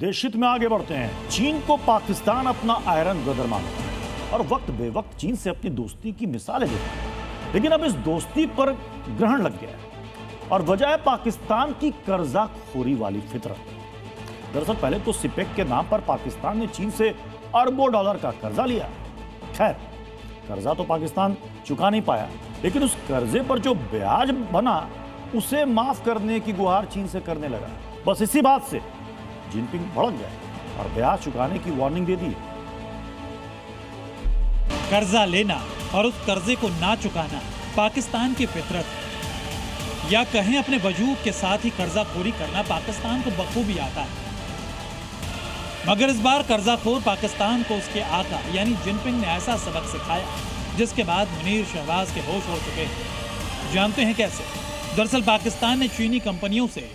देश हित में आगे बढ़ते हैं। चीन को पाकिस्तान अपना आयरन ब्रदर मानता है और वक्त बेवक्त चीन से अपनी दोस्ती की मिसालें देता है, लेकिन अब इस दोस्ती पर ग्रहण लग गया है और वजह है पाकिस्तान की कर्जाखोरी वाली फितरत। दरअसल पहले तो सिपेक के नाम पर पाकिस्तान ने चीन से अरबों डॉलर का कर्जा लिया। खैर, कर्जा तो पाकिस्तान चुका नहीं पाया, लेकिन उस कर्जे पर जो ब्याज बना उसे माफ करने की गुहार चीन से करने लगा। बस इसी बात से जिनपिंग भड़क गए और ब्याज चुकाने की वार्निंग दे दी। कर्जा लेना और उस कर्जे को ना चुकाना पाकिस्तान की फितरत है, या कहें अपने वजूद के साथ ही कर्जाखोरी करना पाकिस्तान को बखूबी आता है। मगर इस बार कर्जाखोर पाकिस्तान को उसके आका यानी जिनपिंग ने ऐसा सबक सिखाया जिसके बाद मुनीर शहबाज के होश उड़ चुके हैं। जानते हैं कैसे? दरअसल पाकिस्तान ने चीनी कंपनियों से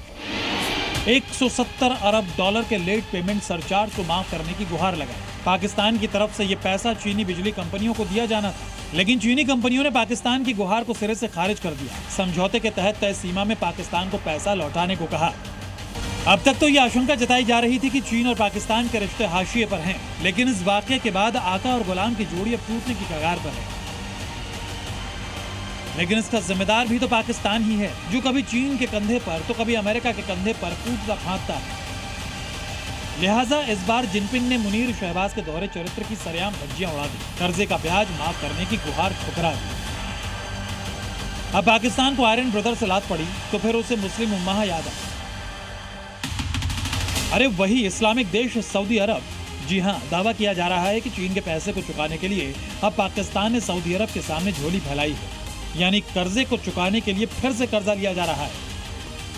170 अरब डॉलर के लेट पेमेंट सरचार्ज को माफ करने की गुहार लगाई। पाकिस्तान की तरफ से यह पैसा चीनी बिजली कंपनियों को दिया जाना था, लेकिन चीनी कंपनियों ने पाकिस्तान की गुहार को सिरे से खारिज कर दिया। समझौते के तहत तय सीमा में पाकिस्तान को पैसा लौटाने को कहा। अब तक तो यह आशंका जताई जा रही थी कि चीन और पाकिस्तान के रिश्ते हाशिए पर हैं, लेकिन इस वाकये के बाद आका और गुलाम की जोड़ी अब टूटने की कगार पर है। लेकिन इसका जिम्मेदार भी तो पाकिस्तान ही है, जो कभी चीन के कंधे पर तो कभी अमेरिका के कंधे पर कूदता फांदता है। लिहाजा इस बार जिनपिंग ने मुनीर शहबाज के दोहरे चरित्र की सरेआम धज्जियां उड़ा दी, कर्जे का ब्याज माफ करने की गुहार ठुकरा दी। अब पाकिस्तान को आयरन ब्रदर से लात पड़ी तो फिर उसे मुस्लिम उम्मा याद आई। अरे वही इस्लामिक देश सऊदी अरब। जी हाँ, दावा किया जा रहा है कि चीन के पैसे को चुकाने के लिए अब पाकिस्तान ने सऊदी अरब के सामने झोली फैलाई है, यानी कर्जे को चुकाने के लिए फिर से कर्जा लिया जा रहा है।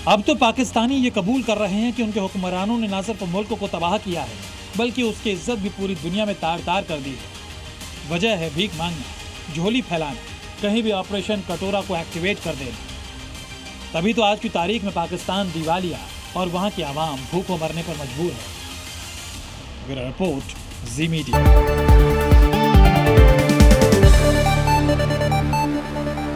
अब तो पाकिस्तानी ये कबूल कर रहे हैं कि उनके हुक्मरानों ने न सिर्फ मुल्क को तबाह किया है, बल्कि उसकी इज्जत भी पूरी दुनिया में तार तार कर दी है। वजह है भीख मांगना, झोली फैलाना, कहीं भी ऑपरेशन कटोरा को एक्टिवेट कर देना। तभी तो आज की तारीख में पाकिस्तान दिवालिया और वहां की आवाम भूखों मरने पर मजबूर है। ब्यूरो रिपोर्ट, जी मीडिया।